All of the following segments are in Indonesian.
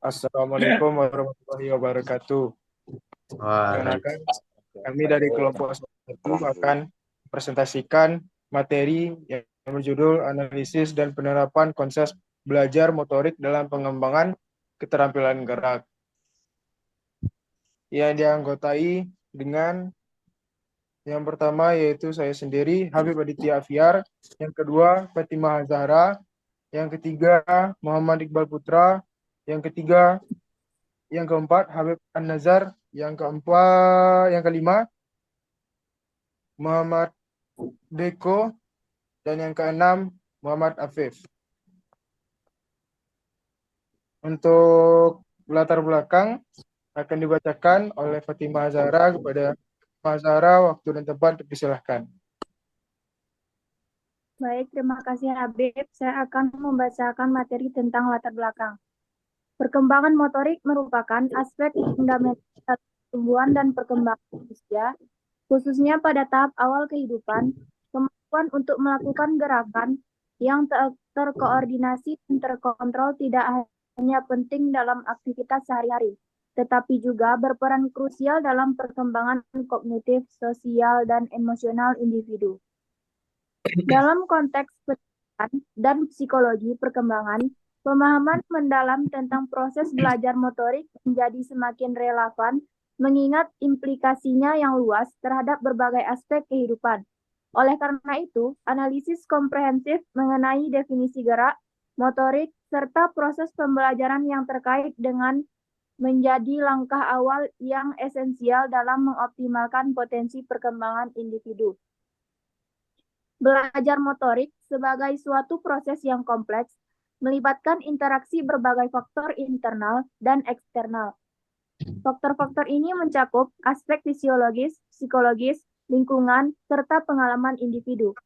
Assalamualaikum warahmatullahi wabarakatuh. Perkenalkan, kami dari kelompok 1 akan presentasikan materi yang berjudul analisis dan penerapan konsep belajar motorik dalam pengembangan keterampilan gerak. Yang dianggotai dengan yang pertama yaitu saya sendiri, Habib Aditya Afiar, yang kedua Fatimah Zahra, yang ketiga Muhammad Iqbal Putra, yang ketiga yang keempat Habib An-Nazar, yang kelima Muhammad Deko, dan yang keenam Muhammad Afif. Untuk latar belakang akan dibacakan oleh Fatimah Zahra. Kepada Fatimah Zahra, waktu dan tempat dipersilahkan. Baik, terima kasih Habib. Saya akan membacakan materi tentang latar belakang. Perkembangan motorik merupakan aspek fundamental pertumbuhan dan perkembangan manusia, khususnya pada tahap awal kehidupan. Kemampuan untuk melakukan gerakan yang terkoordinasi dan terkontrol tidak hanya penting dalam aktivitas sehari-hari, tetapi juga berperan krusial dalam perkembangan kognitif, sosial, dan emosional individu. Dalam konteks pendidikan dan psikologi perkembangan, pemahaman mendalam tentang proses belajar motorik menjadi semakin relevan mengingat implikasinya yang luas terhadap berbagai aspek kehidupan. Oleh karena itu, analisis komprehensif mengenai definisi gerak, motorik, serta proses pembelajaran yang terkait dengan menjadi langkah awal yang esensial dalam mengoptimalkan potensi perkembangan individu. Belajar motorik sebagai suatu proses yang kompleks melibatkan interaksi berbagai faktor internal dan eksternal. Faktor-faktor ini mencakup aspek fisiologis, psikologis, lingkungan, serta pengalaman individu.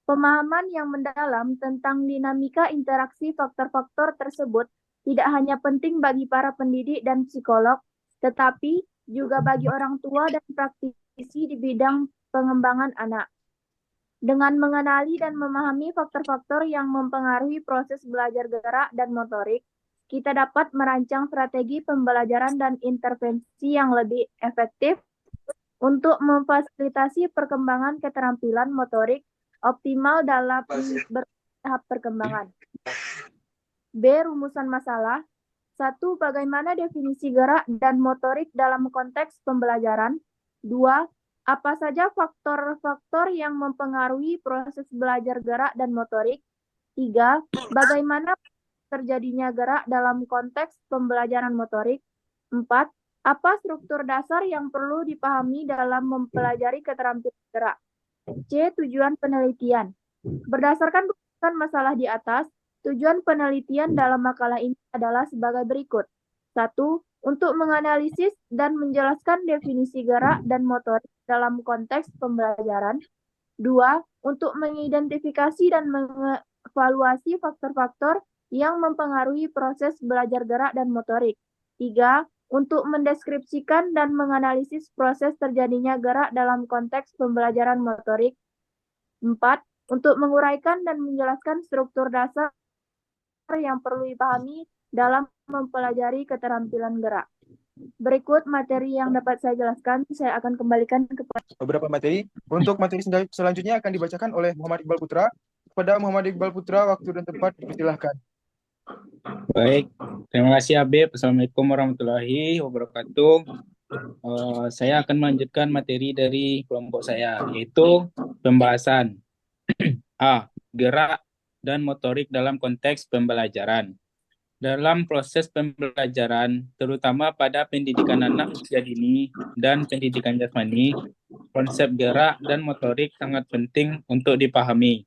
Pemahaman yang mendalam tentang dinamika interaksi faktor-faktor tersebut tidak hanya penting bagi para pendidik dan psikolog, tetapi juga bagi orang tua dan praktisi di bidang pengembangan anak. Dengan mengenali dan memahami faktor-faktor yang mempengaruhi proses belajar gerak dan motorik, kita dapat merancang strategi pembelajaran dan intervensi yang lebih efektif untuk memfasilitasi perkembangan keterampilan motorik optimal dalam bertahap perkembangan. B. Rumusan masalah. 1. Bagaimana definisi gerak dan motorik dalam konteks pembelajaran? 2. Apa saja faktor-faktor yang mempengaruhi proses belajar gerak dan motorik? 3. Bagaimana terjadinya gerak dalam konteks pembelajaran motorik? 4. Apa struktur dasar yang perlu dipahami dalam mempelajari keterampilan gerak? C. Tujuan penelitian. Berdasarkan rujukan masalah di atas, tujuan penelitian dalam makalah ini adalah sebagai berikut. 1. Untuk menganalisis dan menjelaskan definisi gerak dan motorik dalam konteks pembelajaran. 2. Untuk mengidentifikasi dan mengevaluasi faktor-faktor yang mempengaruhi proses belajar gerak dan motorik. 3. Untuk mendeskripsikan dan menganalisis proses terjadinya gerak dalam konteks pembelajaran motorik. 4. Untuk menguraikan dan menjelaskan struktur dasar yang perlu dipahami dalam mempelajari keterampilan gerak. Berikut materi yang dapat saya jelaskan, saya akan kembalikan kepada Beberapa materi. Untuk materi selanjutnya akan dibacakan oleh Muhammad Iqbal Putra. Kepada Muhammad Iqbal Putra, waktu dan tempat dipersilahkan. Baik, terima kasih Habib. Assalamualaikum warahmatullahi wabarakatuh. Saya akan melanjutkan materi dari kelompok saya, yaitu pembahasan A. Gerak dan motorik dalam konteks pembelajaran. Dalam proses pembelajaran, terutama pada pendidikan anak usia dini dan pendidikan jasmani, konsep gerak dan motorik sangat penting untuk dipahami.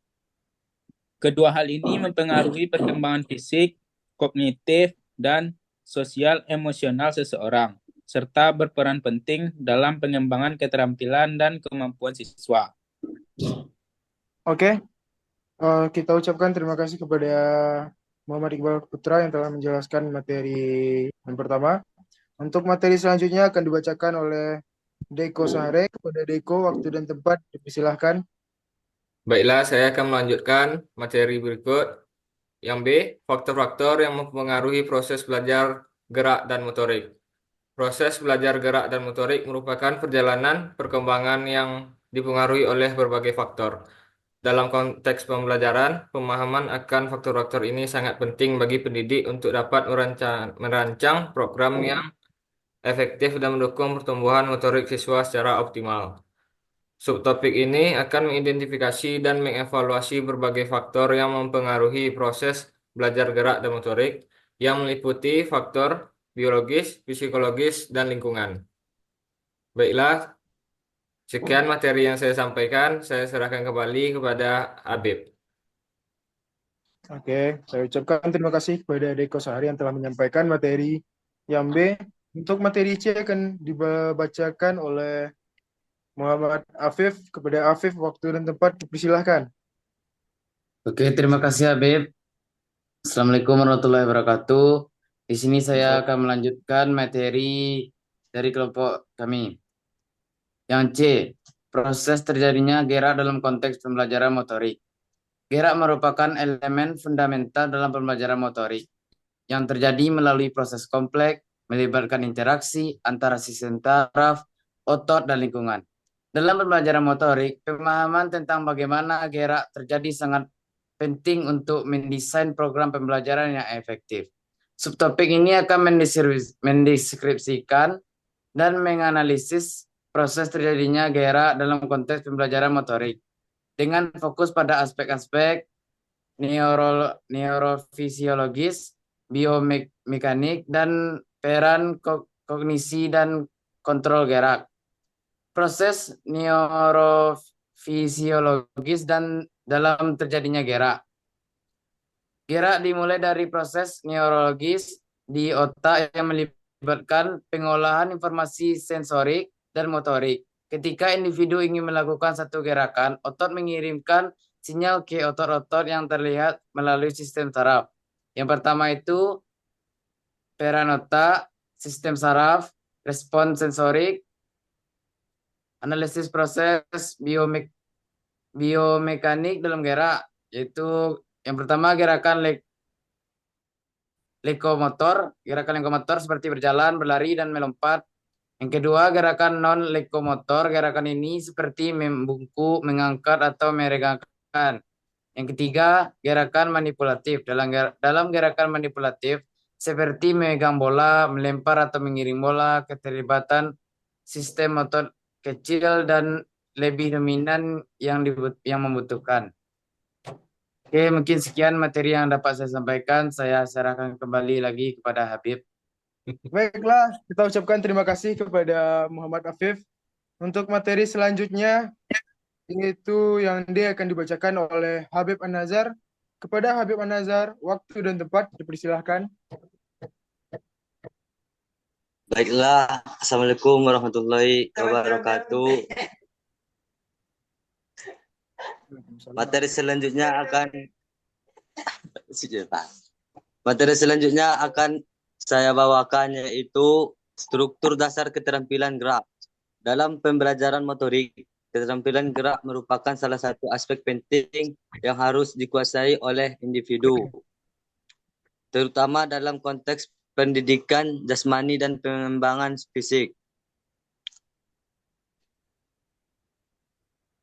Kedua hal ini mempengaruhi perkembangan fisik, kognitif, dan sosial emosional seseorang, serta berperan penting dalam pengembangan keterampilan dan kemampuan siswa. Oke, kita ucapkan terima kasih kepada Muhammad Iqbal Putra yang telah menjelaskan materi yang pertama. Untuk materi selanjutnya akan dibacakan oleh Deko Sahre. Kepada Deko, waktu dan tempat dipersilahkan. Baiklah, saya akan melanjutkan materi berikut. Yang B, faktor-faktor yang mempengaruhi proses belajar gerak, dan motorik. Proses belajar gerak dan motorik merupakan perjalanan perkembangan yang dipengaruhi oleh berbagai faktor. Dalam konteks pembelajaran, pemahaman akan faktor-faktor ini sangat penting bagi pendidik untuk dapat merancang program yang efektif dan mendukung pertumbuhan motorik siswa secara optimal. Subtopik ini akan mengidentifikasi dan mengevaluasi berbagai faktor yang mempengaruhi proses belajar gerak dan motorik, yang meliputi faktor biologis, psikologis, dan lingkungan. Baiklah, sekian materi yang saya sampaikan. Saya serahkan kembali kepada Habib. Oke, saya ucapkan terima kasih kepada Deko Sahari yang telah menyampaikan materi yang B. Untuk materi C akan dibacakan oleh Muhammad Afif. Kepada Afif, waktu dan tempat dipersilahkan. Oke, terima kasih Habib. Assalamualaikum warahmatullahi wabarakatuh. Di sini saya akan melanjutkan materi dari kelompok kami. Yang C, proses terjadinya gerak dalam konteks pembelajaran motorik. Gerak merupakan elemen fundamental dalam pembelajaran motorik yang terjadi melalui proses kompleks, melibatkan interaksi antara sistem saraf, otot, dan lingkungan. Dalam pembelajaran motorik, pemahaman tentang bagaimana gerak terjadi sangat penting untuk mendesain program pembelajaran yang efektif. Subtopik ini akan mendeskripsikan dan menganalisis proses terjadinya gerak dalam konteks pembelajaran motorik dengan fokus pada aspek-aspek neurofisiologis, biomekanik, dan peran kognisi dan kontrol gerak. Proses neurofisiologis dan dalam terjadinya gerak. Gerak dimulai dari proses neurologis di otak yang melibatkan pengolahan informasi sensorik dan motorik. Ketika individu ingin melakukan satu gerakan, otot mengirimkan sinyal ke otot-otot yang terlihat melalui sistem saraf. Yang pertama itu peran otak, sistem saraf, respon sensorik, analisis proses biomekanik dalam gerak, yaitu yang pertama gerakan lekomotor, seperti berjalan, berlari, dan melompat. Yang kedua gerakan non-lekomotor, gerakan ini seperti membungkuk, mengangkat, atau meregangkan. Yang ketiga gerakan manipulatif. Dalam gerakan manipulatif seperti memegang bola, melempar, atau mengiring bola, keterlibatan sistem otot kecil dan lebih dominan yang membutuhkan. Oke, mungkin sekian materi yang dapat saya sampaikan. Saya serahkan kembali lagi kepada Habib. Baiklah, kita ucapkan terima kasih kepada Muhammad Afif. Untuk materi selanjutnya, yaitu yang D akan dibacakan oleh Habib An-Nazar. Kepada Habib An-Nazar, waktu dan tempat dipersilahkan. Baiklah, Assalamualaikum warahmatullahi wabarakatuh. Materi selanjutnya akan saya bawakan, yaitu struktur dasar keterampilan gerak. Dalam pembelajaran motorik, keterampilan gerak merupakan salah satu aspek penting yang harus dikuasai oleh individu, terutama dalam konteks pendidikan jasmani dan pengembangan fisik.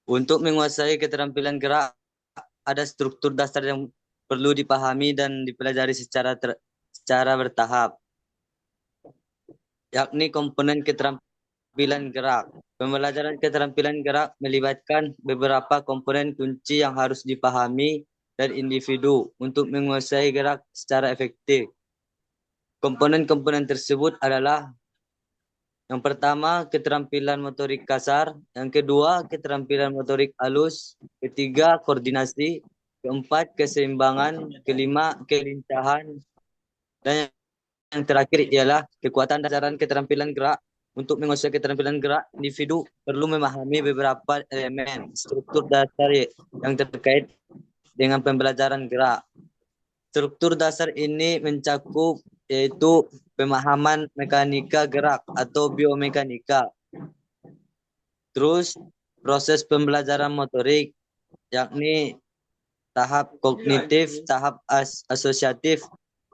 Untuk menguasai keterampilan gerak, ada struktur dasar yang perlu dipahami dan dipelajari secara bertahap, yakni komponen keterampilan gerak. Pembelajaran keterampilan gerak melibatkan beberapa komponen kunci yang harus dipahami dan individu untuk menguasai gerak secara efektif. Komponen-komponen tersebut adalah: yang pertama, keterampilan motorik kasar. Yang kedua, keterampilan motorik halus. Ketiga, koordinasi. Keempat, keseimbangan. Kelima, kelincahan. Dan yang terakhir ialah kekuatan dasaran keterampilan gerak. Untuk menguasai keterampilan gerak, individu perlu memahami beberapa elemen struktur dasar yang terkait dengan pembelajaran gerak. Struktur dasar ini mencakup yaitu pemahaman mekanika gerak atau biomekanika. Terus proses pembelajaran motorik, yakni tahap kognitif, tahap asosiatif,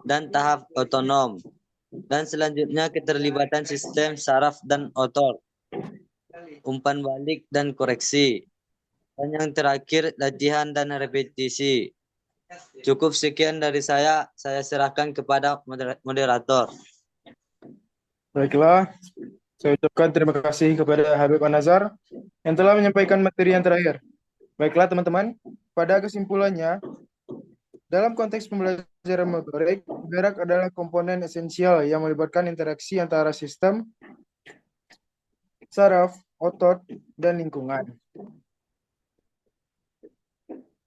dan tahap otonom. Dan selanjutnya keterlibatan sistem saraf dan otot, umpan balik dan koreksi. Dan yang terakhir latihan dan repetisi. Cukup sekian dari saya serahkan kepada moderator. Baiklah, saya ucapkan terima kasih kepada Habib An-Nazar yang telah menyampaikan materi yang terakhir. Baiklah teman-teman, pada kesimpulannya, dalam konteks pembelajaran motorik, gerak adalah komponen esensial yang melibatkan interaksi antara sistem, saraf, otot, dan lingkungan.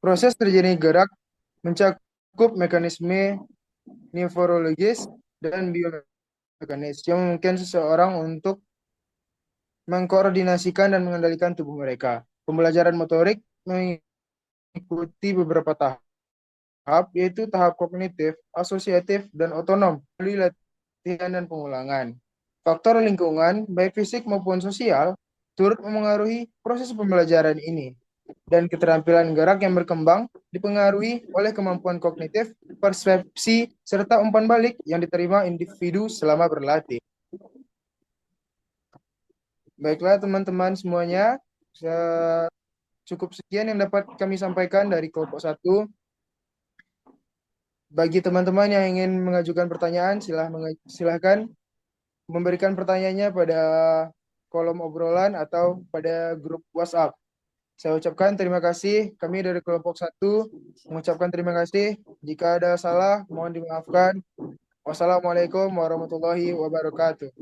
Proses terjadinya gerak mencakup mekanisme neurologis dan biomekanis yang memungkinkan seseorang untuk mengkoordinasikan dan mengendalikan tubuh mereka. Pembelajaran motorik mengikuti beberapa tahap, yaitu tahap kognitif, asosiatif, dan otonom melalui latihan dan pengulangan. Faktor lingkungan, baik fisik maupun sosial, turut memengaruhi proses pembelajaran ini. Dan keterampilan gerak yang berkembang dipengaruhi oleh kemampuan kognitif, persepsi, serta umpan balik yang diterima individu selama berlatih. Baiklah teman-teman semuanya, cukup sekian yang dapat kami sampaikan dari kelompok 1. Bagi teman-teman yang ingin mengajukan pertanyaan, silahkan memberikan pertanyaannya pada kolom obrolan atau pada grup WhatsApp. Saya ucapkan terima kasih. Kami dari kelompok 1 mengucapkan terima kasih. Jika ada salah, mohon dimaafkan. Wassalamualaikum warahmatullahi wabarakatuh.